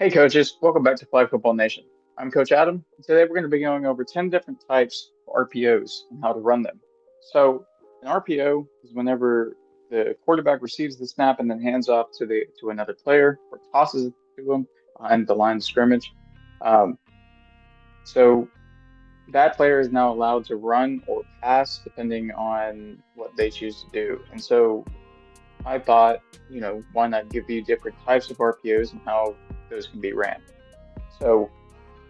Hey coaches, welcome back to Flag Football Nation. I'm Coach Adam. And today we're going to be going over 10 different types of RPOs and how to run them. So an RPO is whenever the quarterback receives the snap and then hands off to another player or tosses it to them behind the line of scrimmage. Um, so that player is now allowed to run or pass depending on what they choose to do. And so I thought, why not give you different types of RPOs and how those can be ran. So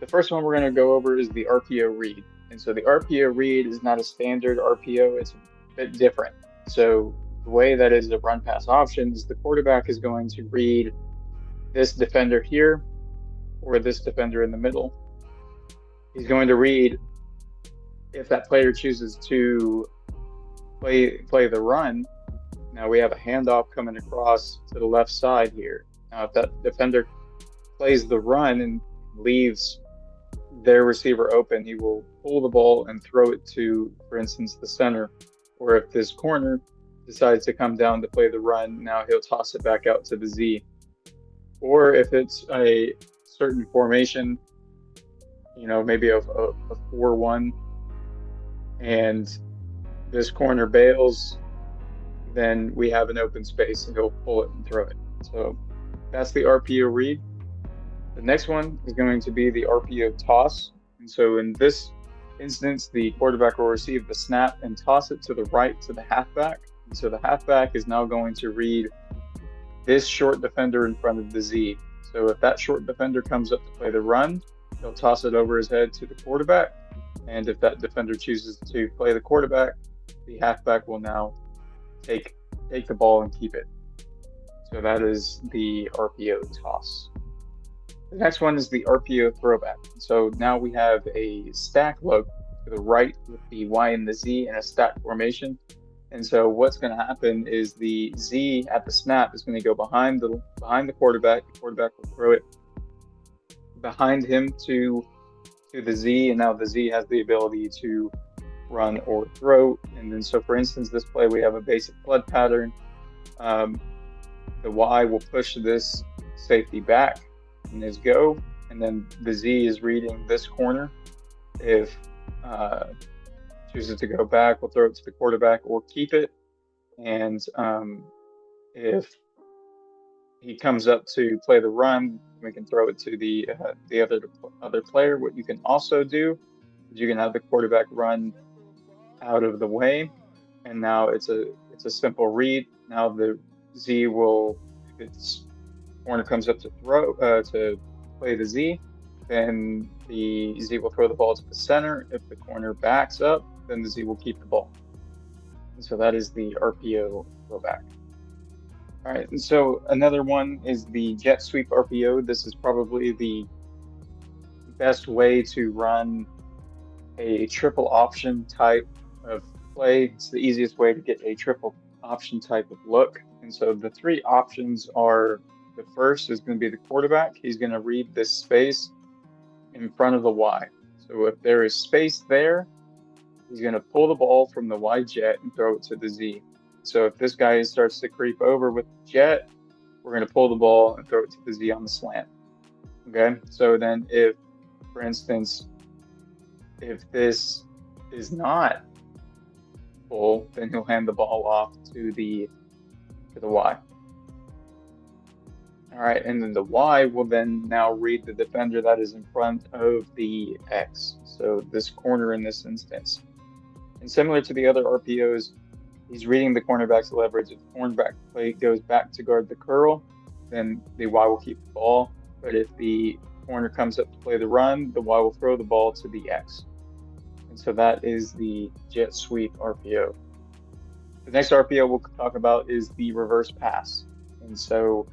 the first one we're going to go over is the RPO read. And so the RPO read is not a standard RPO, it's a bit different. So the way that is a run pass option is the quarterback is going to read this defender here or this defender in the middle. He's going to read if that player chooses to play the run. Now we have a handoff coming across to the left side here. Now if that defender plays the run and leaves their receiver open, he will pull the ball and throw it to, for instance, the center. Or if this corner decides to come down to play the run, now he'll toss it back out to the Z. Or if it's a certain formation, maybe a 4-1, and this corner bails, then we have an open space and he'll pull it and throw it. So that's the RPO read. The next one is going to be the RPO toss. And so in this instance, the quarterback will receive the snap and toss it to the right to the halfback. And so the halfback is now going to read this short defender in front of the Z. So if that short defender comes up to play the run, he'll toss it over his head to the quarterback. And if that defender chooses to play the quarterback, the halfback will now take the ball and keep it. So that is the RPO toss. The next one is the RPO throwback. So now we have a stack look to the right with the Y and the Z in a stack formation. And so what's going to happen is the Z at the snap is going to go behind the quarterback. The quarterback will throw it behind him to the Z, and now the Z has the ability to run or throw. And then so for instance, this play we have a basic flood pattern. The Y will push this safety back in his go, and then the Z is reading this corner. If chooses to go back, we'll throw it to the quarterback or keep it. And if he comes up to play the run, we can throw it to the other player. What you can also do is you can have the quarterback run out of the way, and now it's a simple read. Now the Z will, if its corner comes up to play the Z, then the Z will throw the ball to the center. If the corner backs up, then the Z will keep the ball. And so that is the RPO throwback. All right, and so another one is the jet sweep RPO. This is probably the best way to run a triple option type of play. It's the easiest way to get a triple option type of look. And so the three options are, the first is going to be the quarterback. He's going to read this space in front of the Y. So if there is space there, he's going to pull the ball from the Y jet and throw it to the Z. So if this guy starts to creep over with the jet, we're going to pull the ball and throw it to the Z on the slant. Okay, so then if, for instance, if this is not full, then he'll hand the ball off to the Y. All right, and then the Y will then now read the defender that is in front of the X. So this corner in this instance. And similar to the other RPOs, he's reading the cornerback's leverage. If the cornerback play goes back to guard the curl, then the Y will keep the ball. But if the corner comes up to play the run, the Y will throw the ball to the X. And so that is the jet sweep RPO. The next RPO we'll talk about is the reverse pass. And so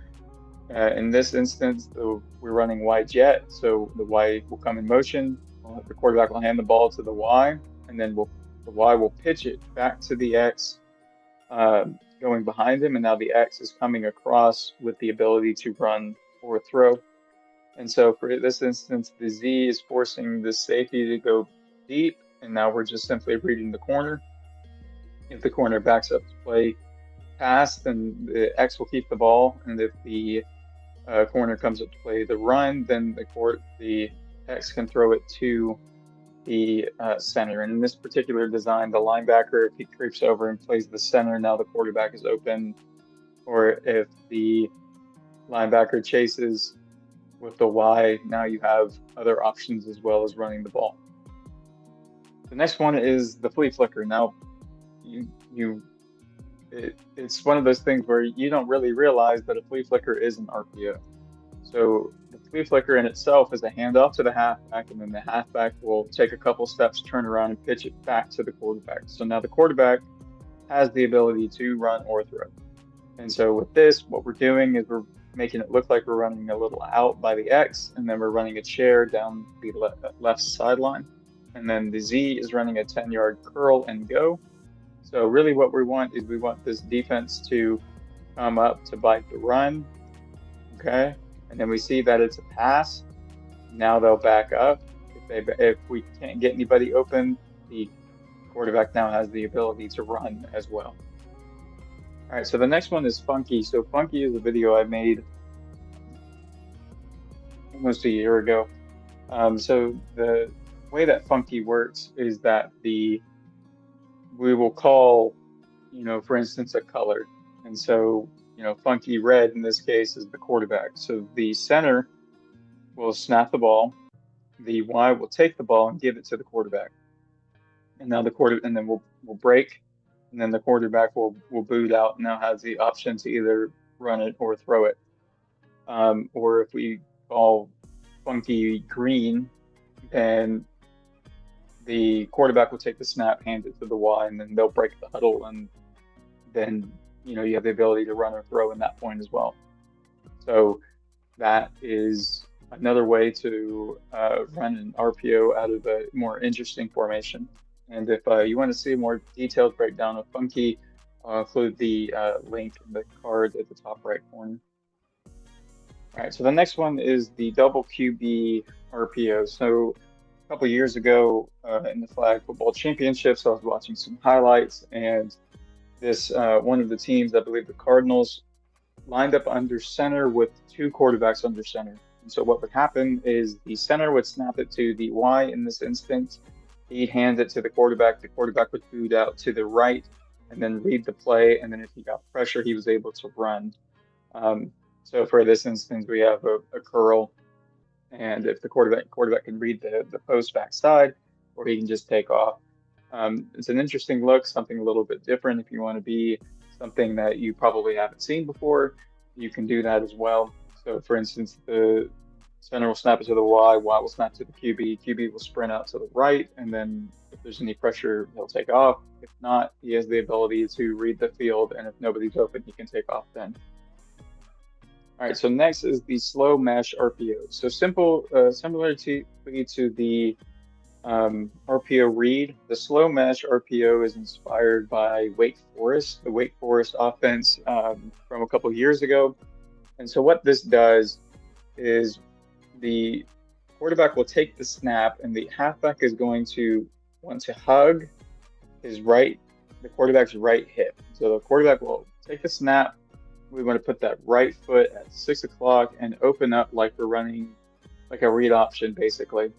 in this instance, we're running Y jet. So the Y will come in motion. The quarterback will hand the ball to the Y, and then the Y will pitch it back to the X, going behind him. And now the X is coming across with the ability to run or throw. And so for this instance, the Z is forcing the safety to go deep. And now we're just simply reading the corner. If the corner backs up to play pass, then the X will keep the ball. And if the corner comes up to play the run, then the X can throw it to the center. And in this particular design, the linebacker, if he creeps over and plays the center, now the quarterback is open. Or if the linebacker chases with the Y, now you have other options as well as running the ball. The next one is the flea flicker. Now, it's one of those things where you don't really realize that a flea flicker is an RPO. So the flea flicker in itself is a handoff to the halfback, and then the halfback will take a couple steps, turn around, and pitch it back to the quarterback. So now the quarterback has the ability to run or throw. And so with this, what we're doing is we're making it look like we're running a little out by the X, and then we're running a chair down the left sideline. And then the Z is running a 10-yard curl and go. So really what we want is we want this defense to come up to bite the run, okay? And then we see that it's a pass. Now they'll back up. If we can't get anybody open, the quarterback now has the ability to run as well. All right, so the next one is Funky. So Funky is a video I made almost a year ago. So the way that Funky works is that we will call, for instance, a color. And so, Funky red in this case is the quarterback. So the center will snap the ball. The Y will take the ball and give it to the quarterback. And now and then we'll break. And then the quarterback will boot out and now has the option to either run it or throw it. Or if we call Funky green, then the quarterback will take the snap, hand it to the Y, and then they'll break the huddle, and then you have the ability to run or throw in that point as well. So that is another way to run an RPO out of a more interesting formation. And if you want to see a more detailed breakdown of Funky, I'll include the link in the card at the top right corner. All right, so the next one is the double QB RPO. So a couple years ago in the flag football championships, I was watching some highlights, and this one of the teams, I believe the Cardinals, lined up under center with two quarterbacks under center. And so what would happen is the center would snap it to the Y in this instance. He'd hand it to the quarterback. The quarterback would boot out to the right and then read the play. And then if he got pressure, he was able to run. So for this instance, we have a curl. And if the quarterback can read the post backside, or he can just take off. It's an interesting look, something a little bit different. If you want to be something that you probably haven't seen before, you can do that as well. So for instance, the center will snap it to the Y will snap to the QB will sprint out to the right, and then if there's any pressure, he'll take off. If not, he has the ability to read the field, and if nobody's open, he can take off then. All right, so next is the slow mesh RPO. So similar to the RPO read, the slow mesh RPO is inspired by Wake Forest, the Wake Forest offense from a couple years ago. And so what this does is the quarterback will take the snap, and the halfback is going to want to hug the quarterback's right hip. So the quarterback will take the snap. We want to put that right foot at 6 o'clock and open up like we're running like a read option, basically.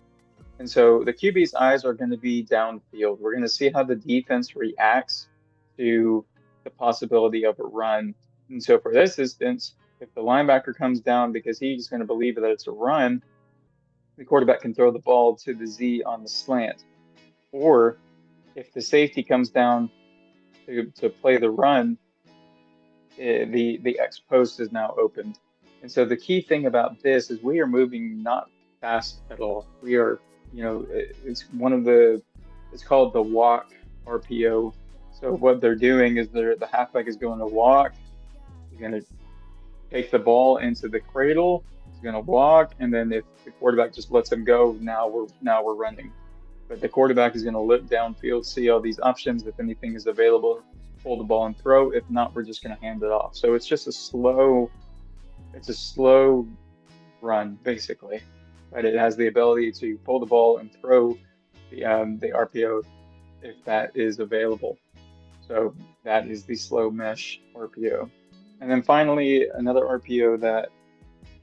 And so the QB's eyes are going to be downfield. We're going to see how the defense reacts to the possibility of a run. And so for this instance, if the linebacker comes down because he's going to believe that it's a run, the quarterback can throw the ball to the Z on the slant. Or if the safety comes down to play the run, the X post is now open. And so the key thing about this is we are moving not fast at all. We are, it's called the walk RPO. So what they're doing is the halfback is going to walk. He's going to take the ball into the cradle. He's going to walk, and then if the quarterback just lets him go, now we're running. But the quarterback is going to look downfield, see all these options. If anything is available, pull the ball and throw. If not, we're just going to hand it off. So it's just a slow run, basically. But it has the ability to pull the ball and throw the RPO if that is available. So that is the slow mesh RPO. And then finally, another RPO that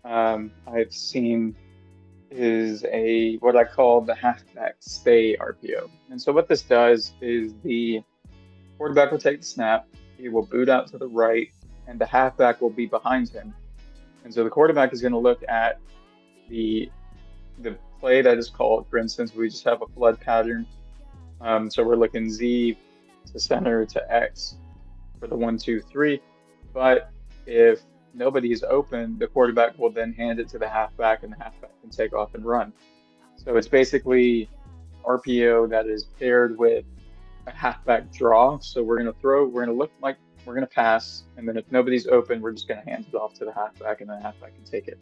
I've seen is what I call the halfback stay RPO. And so what this does is the quarterback will take the snap, he will boot out to the right, and the halfback will be behind him. And so the quarterback is going to look at the the play that is called. For instance, we just have a flood pattern. So we're looking Z to center to X for the 1-2-3. But if nobody is open, the quarterback will then hand it to the halfback, and the halfback can take off and run. So it's basically RPO that is paired with a halfback draw. So we're gonna look like we're gonna pass, and then if nobody's open, we're just gonna hand it off to the halfback, and the halfback can take it.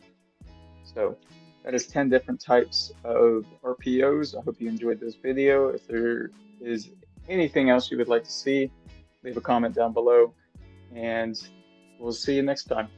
So that is 10 different types of RPOs. I hope you enjoyed this video. If there is anything else you would like to see, leave a comment down below, and we'll see you next time.